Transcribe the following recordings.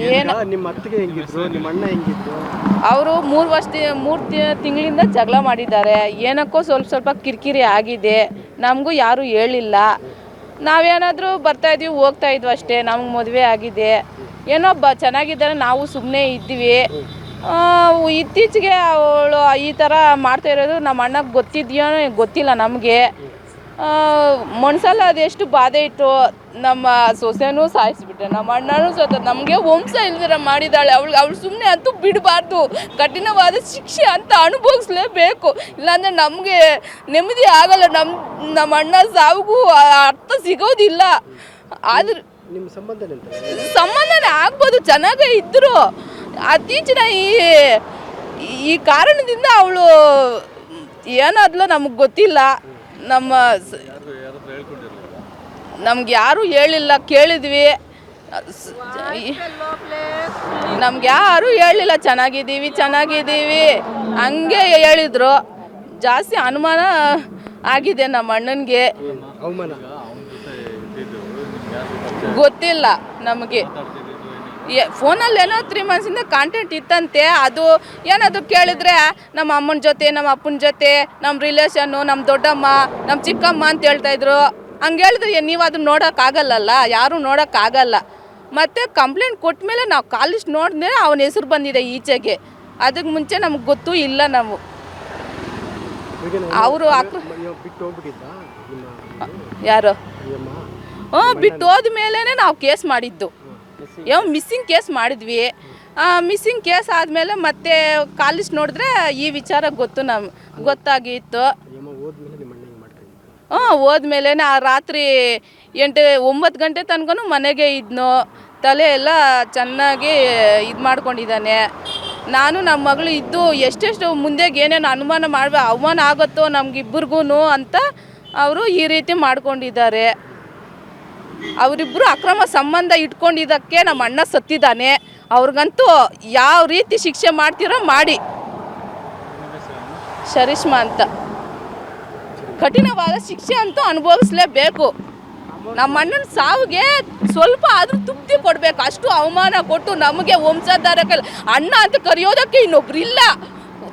ಏನು ನಿಮ್ಮ ಅತ್ತಿಗೆ ಹೆಂಗಿದ್ರು, ನಿಮ್ಮ ಅಣ್ಣ ಹೆಂಗಿದ್ರು? ಅವರು 3 ತಿಂಗಳಿಂದ ಜಗಳ ಮಾಡಿದ್ದಾರೆ. ಏನಕ್ಕೋ ಸ್ವಲ್ಪ ಕಿರಿಕಿರಿ ಆಗಿದೆ. ನಮಗೂ ಯಾರೂ ಹೇಳಿಲ್ಲ. ನಾವೇನಾದರೂ ಬರ್ತಾಯಿದ್ವಿ ಹೋಗ್ತಾ ಇದ್ವಿ ಅಷ್ಟೇ. ನಮ್ಗೆ ಮದುವೆ ಆಗಿದೆ, ಏನೋ ಚೆನ್ನಾಗಿದ್ದಾರೆ, ನಾವು ಸುಮ್ಮನೆ ಇದ್ವಿ. ಇತ್ತೀಚೆಗೆ ಅವಳು ಈ ಥರ ಮಾಡ್ತಾ ಇರೋದು ನಮ್ಮ ಅಣ್ಣಗೆ ಗೊತ್ತಿದೆಯೋ ಗೊತ್ತಿಲ್ಲ ನಮಗೆ. ಮನ್ಸಲ್ಲಿ ಅದೆಷ್ಟು ಬಾಧೆ ಇತ್ತು. ನಮ್ಮ ಸೊಸೆನೂ ಸಾಯಿಸಿಬಿಟ್ರೆ, ನಮ್ಮ ಅಣ್ಣನೂ ನಮಗೆ ವಂಶ ಇಲ್ದಿರ ಮಾಡಿದ್ದಾಳೆ. ಅವಳು ಸುಮ್ಮನೆ ಅಂತೂ ಬಿಡಬಾರ್ದು, ಕಠಿಣವಾದ ಶಿಕ್ಷೆ ಅಂತ ಅನುಭವಿಸ್ಲೇಬೇಕು. ಇಲ್ಲಾಂದರೆ ನಮಗೆ ನೆಮ್ಮದಿ ಆಗಲ್ಲ. ನಮ್ಮ ಅಣ್ಣ ಸಾವಿಗೂ ಅರ್ಥ ಸಿಗೋದಿಲ್ಲ. ಆದ್ರೆ ನಿಮ್ಮ ಸಂಬಂಧನೇ ಆಗ್ಬೋದು, ಚೆನ್ನಾಗೇ ಇದ್ದರು. ಇತ್ತೀಚಿನ ಈ ಕಾರಣದಿಂದ ಅವಳು ಏನಾದ್ಲೋ ನಮಗೆ ಗೊತ್ತಿಲ್ಲ. ನಮ್ಗೆ ಯಾರೂ ಹೇಳಿಲ್ಲ. ಕೇಳಿದ್ವಿ, ನಮ್ಗೆ ಯಾರೂ ಹೇಳಿಲ್ಲ ಚೆನ್ನಾಗಿದ್ದೀವಿ ಹಂಗೆ ಹೇಳಿದ್ರು. ಜಾಸ್ತಿ ಅನುಮಾನ ಆಗಿದೆ ನಮ್ಮ ಅಣ್ಣನಿಗೆ. ಗೊತ್ತಿಲ್ಲ ನಮಗೆ. ಫೋನಲ್ಲಿ ಏನೋ 3 ಮಂತ್ಸಿಂದ ಕಾಂಟ್ಯಾಕ್ಟ್ ಇತ್ತಂತೆ. ಅದು ಏನಾದರೂ ಕೇಳಿದ್ರೆ ನಮ್ಮ ಅಮ್ಮನ ಜೊತೆ, ನಮ್ಮ ಅಪ್ಪನ ಜೊತೆ, ನಮ್ಮ ರಿಲೇಷನ್ನು, ನಮ್ಮ ದೊಡ್ಡಮ್ಮ, ನಮ್ಮ ಚಿಕ್ಕಮ್ಮ ಅಂತ ಹೇಳ್ತಾಯಿದ್ರು. ಹಂಗೆ ಹೇಳಿದ್ರೆ ನೀವು ಅದನ್ನ ನೋಡೋಕ್ಕಾಗಲ್ಲಲ್ಲ, ಯಾರೂ ನೋಡೋಕ್ಕಾಗಲ್ಲ. ಮತ್ತು ಕಂಪ್ಲೇಂಟ್ ಕೊಟ್ಟ ಮೇಲೆ ನಾವು ಕಾಲಿಸ್ಟ್ ನೋಡಿದ್ರೆ ಅವನ ಹೆಸರು ಬಂದಿದೆ ಈಚೆಗೆ. ಅದಕ್ಕೆ ಮುಂಚೆ ನಮ್ಗೆ ಗೊತ್ತೂ ಇಲ್ಲ. ನಾವು ಅವರು ಯಾರು ಬಿಟ್ಟು ಹೋದ ಮೇಲೇ ನಾವು ಕೇಸ್ ಮಾಡಿದ್ದು. ಮಿಸ್ಸಿಂಗ್ ಕೇಸ್ ಮಾಡಿದ್ವಿ. ಮಿಸ್ಸಿಂಗ್ ಕೇಸ್ ಆದಮೇಲೆ ಮತ್ತೆ ಕಾಲಿಸ್ಟ್ ನೋಡಿದ್ರೆ ಈ ವಿಚಾರ ಗೊತ್ತಾಗಿತ್ತು. ಹೋದ್ಮೇಲೆ ರಾತ್ರಿ 8-9 ಗಂಟೆ ತನಕ ಮನೆಗೆ ಇದ್ನು. ತಲೆ ಎಲ್ಲ ಚೆನ್ನಾಗಿ ಇದು ಮಾಡ್ಕೊಂಡಿದ್ದಾನೆ. ನಾನು ನಮ್ಮ ಮಗಳು ಇದ್ದು ಎಷ್ಟೆಷ್ಟು ಮುಂದೆಗೆ ಏನೇನು ಅವಮಾನ ಆಗುತ್ತೋ ನಮಗಿಬ್ಬರಿಗೂ ಅಂತ ಅವರು ಈ ರೀತಿ ಮಾಡ್ಕೊಂಡಿದ್ದಾರೆ. ಅವರಿಬ್ಬರು ಅಕ್ರಮ ಸಂಬಂಧ ಇಟ್ಕೊಂಡಿದ್ದಕ್ಕೆ ನಮ್ಮ ಅಣ್ಣ ಸತ್ತಿದ್ದಾನೆ. ಅವ್ರಿಗಂತೂ ಯಾವ ರೀತಿ ಶಿಕ್ಷೆ ಮಾಡ್ತೀರೋ ಮಾಡಿ. ಶರೀಷ್ಮಾ ಅಂತ. ಕಠಿಣವಾದ ಶಿಕ್ಷೆ ಅಂತೂ ಅನುಭವಿಸ್ಲೇಬೇಕು. ನಮ್ಮ ಅಣ್ಣನ ಸಾವಿಗೆ ಸ್ವಲ್ಪ ಆದರೂ ತೃಪ್ತಿ ಕೊಡಬೇಕು. ಅಷ್ಟು ಅವಮಾನ ಕೊಟ್ಟು ನಮಗೆ ವಂಶಧಾರಕ್ಕೆ ಅಣ್ಣ ಅಂತ ಕರೆಯೋದಕ್ಕೆ ಇನ್ನೊಬ್ರು ಇಲ್ಲ.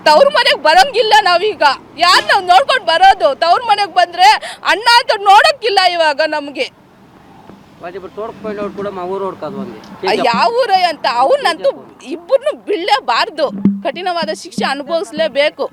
ತವ್ರ ಮನೆಗೆ ಬರೋಂಗಿಲ್ಲ. ನಾವೀಗ ಯಾರು ನಾವು ನೋಡ್ಕೊಂಡು ಬರೋದು? ತವ್ರ ಮನೆಗೆ ಬಂದರೆ ಅಣ್ಣ ಅಂತ ನೋಡೋಕ್ಕಿಲ್ಲ ಇವಾಗ ನಮಗೆ. ಯಾವ ಊರೇ ಅಂತ ಅವನ್ನಂತೂ ಇಬ್ಬರನ್ನು ಬಿಡಲೇಬಾರ್ದು. ಕಠಿಣವಾದ ಶಿಕ್ಷೆ ಅನುಭವಿಸ್ಲೇಬೇಕು.